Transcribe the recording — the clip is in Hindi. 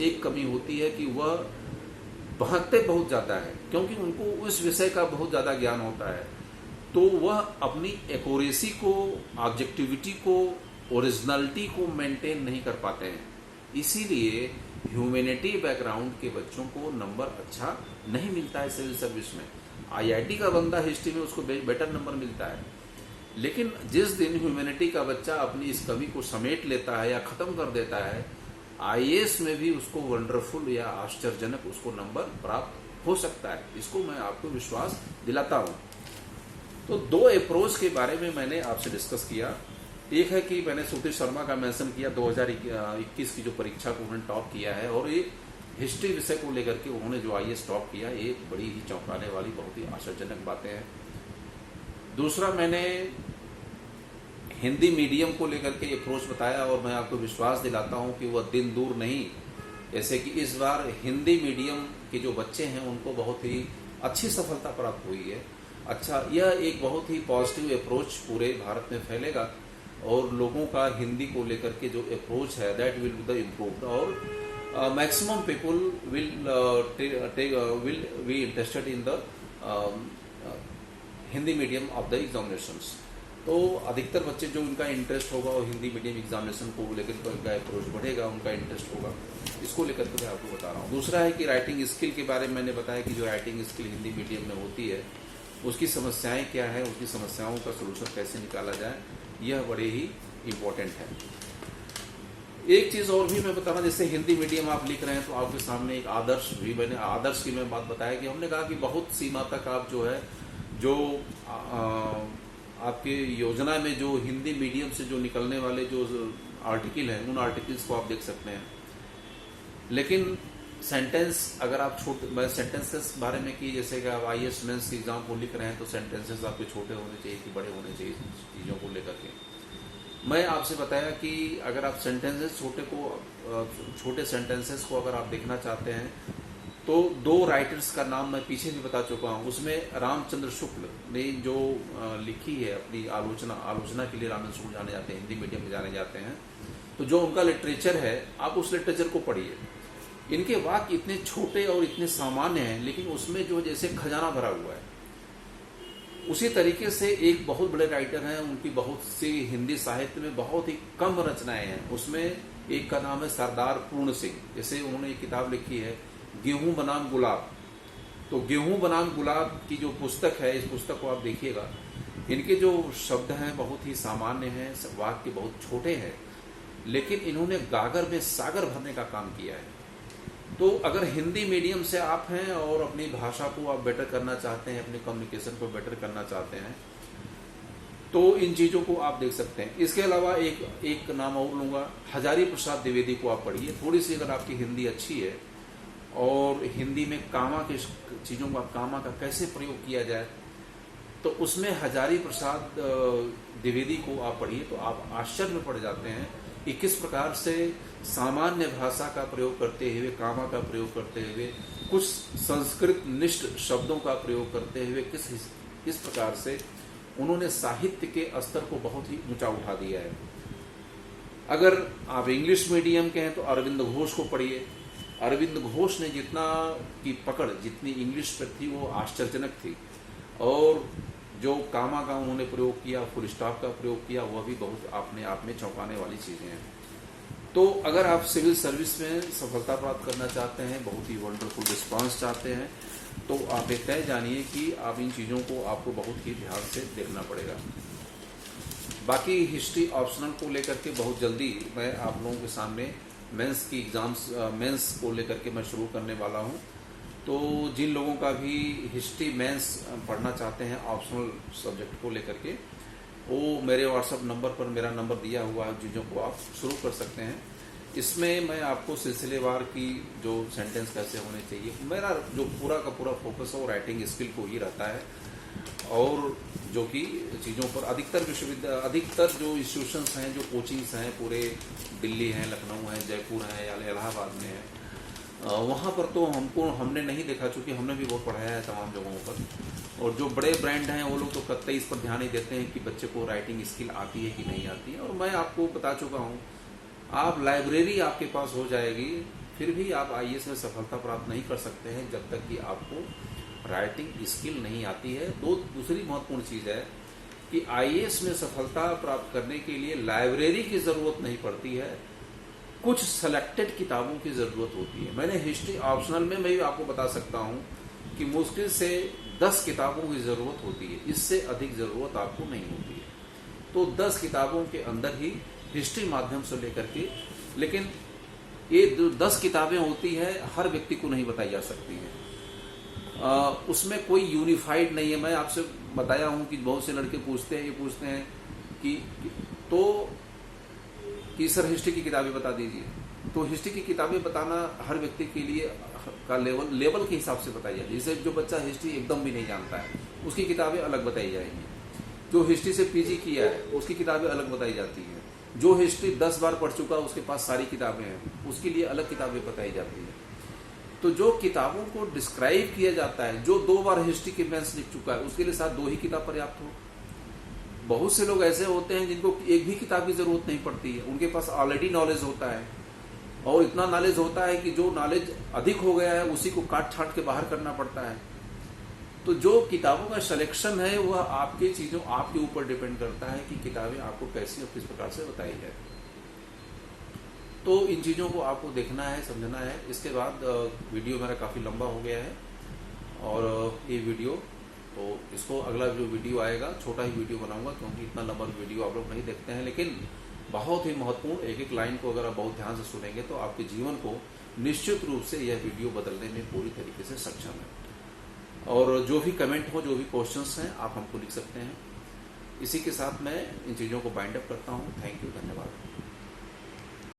एक कमी होती है कि वह बहकते बहुत ज़्यादा है, क्योंकि उनको उस विषय का बहुत ज़्यादा ज्ञान होता है, तो वह अपनी एक्यूरेसी को, ऑब्जेक्टिविटी को, ओरिजिनलिटी को मेंटेन नहीं कर पाते हैं। इसीलिए ह्यूमैनिटी बैकग्राउंड के बच्चों को नंबर अच्छा नहीं मिलता है सिविल सर्विस में। आईआईटी का बंदा हिस्ट्री में उसको बेटर नंबर मिलता है, लेकिन जिस दिन ह्यूमैनिटी का बच्चा अपनी इस कमी को समेट लेता है या खत्म कर देता है, आईएएस में भी उसको वंडरफुल या आश्चर्यजनक उसको नंबर प्राप्त हो सकता है। इसको मैं आपको विश्वास दिलाता हूं। तो दो अप्रोच के बारे में मैंने आपसे डिस्कस किया। एक है कि मैंने श्रुति शर्मा का मेंशन किया, 2021 की जो परीक्षा को उन्होंने टॉप किया है, और ये हिस्ट्री विषय को लेकर के उन्होंने जो आईएएस टॉप किया, ये बड़ी ही चौंकाने वाली, बहुत ही आश्चर्यजनक बातें हैं। दूसरा, मैंने हिंदी मीडियम को लेकर के अप्रोच बताया, और मैं आपको विश्वास दिलाता हूं कि वह दिन दूर नहीं, जैसे कि इस बार हिंदी मीडियम के जो बच्चे हैं उनको बहुत ही अच्छी सफलता प्राप्त हुई है। अच्छा, यह एक बहुत ही पॉजिटिव अप्रोच पूरे भारत में फैलेगा, और लोगों का हिंदी को लेकर के जो अप्रोच है that will be the improved, और maximum people will be interested in the Hindi medium of the examinations. तो अधिकतर बच्चे जो उनका इंटरेस्ट होगा वो हिंदी मीडियम एग्जामिनेशन को लेकर के उनका अप्रोच बढ़ेगा, उनका इंटरेस्ट होगा, इसको लेकर के मैं आपको बता रहा हूँ। दूसरा है कि राइटिंग स्किल के बारे में मैंने बताया कि जो राइटिंग स्किल हिंदी मीडियम में होती है उसकी समस्याएं क्या है, उसकी समस्याओं का सोल्यूशन कैसे निकाला जाए, यह बड़े ही इम्पोर्टेंट है। एक चीज और भी मैं बता रहा हूँ, जैसे हिंदी मीडियम आप लिख रहे हैं तो आपके सामने एक आदर्श भी, मैंने आदर्श की मैं बात बताया कि हमने कहा कि बहुत सीमा तक आप जो है, जो आपके योजना में जो हिंदी मीडियम से जो निकलने वाले जो आर्टिकल हैं उन आर्टिकल्स को आप देख सकते हैं, लेकिन सेंटेंस अगर आप मैं सेंटेंसेस बारे में कि जैसे कि आप आईएएस मेंस एग्जाम को लिख रहे हैं तो सेंटेंसेस आपके छोटे होने चाहिए कि बड़े होने चाहिए चीज़ों को लेकर के। मैं आपसे बताया कि अगर आप सेंटेंसेस छोटे सेंटेंसेस को अगर आप देखना चाहते हैं तो दो राइटर्स का नाम मैं पीछे भी बता चुका हूँ। उसमें रामचंद्र शुक्ल ने जो लिखी है अपनी आलोचना के लिए रामचंद्र शुक्ल जाने जाते हैं, हिंदी मीडियम में जाने जाते हैं, तो जो उनका लिटरेचर है आप उस लिटरेचर को पढ़िए। इनके वाक्य इतने छोटे और इतने सामान्य हैं, लेकिन उसमें जो जैसे खजाना भरा हुआ है। उसी तरीके से एक बहुत बड़े राइटर हैं, उनकी बहुत सी हिंदी साहित्य में बहुत ही कम रचनाएं हैं। उसमें एक का नाम है सरदार पूर्ण सिंह। जैसे उन्होंने एक किताब लिखी है गेहूं बनाम गुलाब, तो गेहूं बनाम गुलाब की जो पुस्तक है, इस पुस्तक को आप देखिएगा। इनके जो शब्द हैं बहुत ही सामान्य हैं, वाक्य बहुत छोटे हैं, लेकिन इन्होंने गागर में सागर भरने का काम किया है। तो अगर हिंदी मीडियम से आप हैं और अपनी भाषा को आप बेटर करना चाहते हैं, अपने कम्युनिकेशन को बेटर करना चाहते हैं, तो इन चीज़ों को आप देख सकते हैं। इसके अलावा एक नाम और लूँगा, हजारी प्रसाद द्विवेदी को आप पढ़िए। थोड़ी सी अगर आपकी हिंदी अच्छी है और हिंदी में कामा के चीज़ों का, कामा का कैसे प्रयोग किया जाए, तो उसमें हजारी प्रसाद द्विवेदी को आप पढ़िए तो आप आश्चर्य में पड़ जाते हैं कि किस प्रकार से सामान्य भाषा का प्रयोग करते हुए, कामा का प्रयोग करते हुए, कुछ संस्कृत निष्ठ शब्दों का प्रयोग करते हुए किस प्रकार से उन्होंने साहित्य के स्तर को बहुत ही ऊंचा उठा दिया है। अगर आप इंग्लिश मीडियम के हैं तो अरविंद घोष को पढ़िए। अरविंद घोष ने जितना की पकड़ जितनी इंग्लिश पर थी वो आश्चर्यजनक थी, और जो कामा का उन्होंने प्रयोग किया, फुल स्टॉप का प्रयोग किया, वह भी बहुत अपने आप में चौंकाने वाली चीज़ें हैं। तो अगर आप सिविल सर्विस में सफलता प्राप्त करना चाहते हैं, बहुत ही वंडरफुल रिस्पांस चाहते हैं, तो आप एक तय जानिए कि आप इन चीज़ों को आपको बहुत ही ध्यान से देखना पड़ेगा। बाकी हिस्ट्री ऑप्शनल को लेकर के बहुत जल्दी मैं आप लोगों के सामने मेंस की एग्जाम्स, मेंस को लेकर के मैं शुरू करने वाला हूं। तो जिन लोगों का भी हिस्ट्री मेंस पढ़ना चाहते हैं ऑप्शनल सब्जेक्ट को लेकर के, वो मेरे व्हाट्सएप नंबर पर मेरा नंबर दिया हुआ है, चीज़ों को आप शुरू कर सकते हैं। इसमें मैं आपको सिलसिलेवार की जो सेंटेंस कैसे होने चाहिए, मेरा जो पूरा का पूरा फोकस है वो राइटिंग स्किल को ही रहता है, और जो कि चीज़ों पर अधिकतर जो इंस्टीट्यूशंस हैं, जो कोचिंग्स हैं, पूरे दिल्ली हैं, लखनऊ है, जयपुर है या इलाहाबाद में है, वहाँ पर तो हमने नहीं देखा, चूँकि हमने भी बहुत पढ़ाया है तमाम जगहों पर। और जो बड़े ब्रांड हैं वो लोग तो कतई इस पर ध्यान ही देते हैं कि बच्चे को राइटिंग स्किल आती है कि नहीं आती है। और मैं आपको बता चुका हूँ, आप लाइब्रेरी आपके पास हो जाएगी, फिर भी आप आईएएस में सफलता प्राप्त नहीं कर सकते हैं जब तक कि आपको राइटिंग स्किल नहीं आती है। दूसरी महत्वपूर्ण चीज़ है कि आईएएस में सफलता प्राप्त करने के लिए लाइब्रेरी की ज़रूरत नहीं पड़ती है, कुछ सेलेक्टेड किताबों की ज़रूरत होती है। मैंने हिस्ट्री ऑप्शनल में मैं भी आपको बता सकता हूँ कि मुश्किल से 10 किताबों की ज़रूरत होती है, इससे अधिक ज़रूरत आपको नहीं होती है। तो 10 किताबों के अंदर ही हिस्ट्री माध्यम से लेकर के, लेकिन ये 10 किताबें होती हैं हर व्यक्ति को नहीं बताई जा सकती हैं। उसमें कोई यूनिफाइड नहीं है। मैं आपसे बताया हूं कि बहुत से लड़के पूछते हैं कि सर हिस्ट्री की किताबें बता दीजिए। तो हिस्ट्री की किताबें बताना हर व्यक्ति के लिए का लेवल के हिसाब से बताई जाती है। जैसे जो बच्चा हिस्ट्री एकदम भी नहीं जानता है उसकी किताबें अलग बताई जाएंगी, जो हिस्ट्री से पीजी किया है उसकी किताबें अलग बताई जाती हैं, जो हिस्ट्री 10 बार पढ़ चुका उसके पास सारी किताबें हैं उसके लिए अलग किताबें बताई जाती हैं। तो जो किताबों को डिस्क्राइब किया जाता है, जो 2 बार हिस्ट्री के मैथ्स लिख चुका है उसके लिए साथ 2 ही किताब पर्याप्त हो। बहुत से लोग ऐसे होते हैं जिनको एक भी किताब की जरूरत नहीं पड़ती है, उनके पास ऑलरेडी नॉलेज होता है और इतना नॉलेज होता है कि जो नॉलेज अधिक हो गया है उसी को काट छाट के बाहर करना पड़ता है। तो जो किताबों का सिलेक्शन है वह आपके ऊपर डिपेंड करता है कि किताबें आपको कैसी और किस प्रकार से बताई जाए। तो इन चीज़ों को आपको देखना है, समझना है। इसके बाद वीडियो मेरा काफ़ी लंबा हो गया है और ये वीडियो, तो इसको अगला जो वीडियो आएगा छोटा ही वीडियो बनाऊंगा, क्योंकि इतना लंबा वीडियो आप लोग नहीं देखते हैं। लेकिन बहुत ही महत्वपूर्ण एक एक लाइन को अगर आप बहुत ध्यान से सुनेंगे तो आपके जीवन को निश्चित रूप से यह वीडियो बदलने में पूरी तरीके से सक्षम है। और जो भी कमेंट हो, जो भी क्वेश्चंस हैं, आप हमको लिख सकते हैं। इसी के साथ मैं इन चीज़ों को बाइंड अप करता हूँ। थैंक यू, धन्यवाद।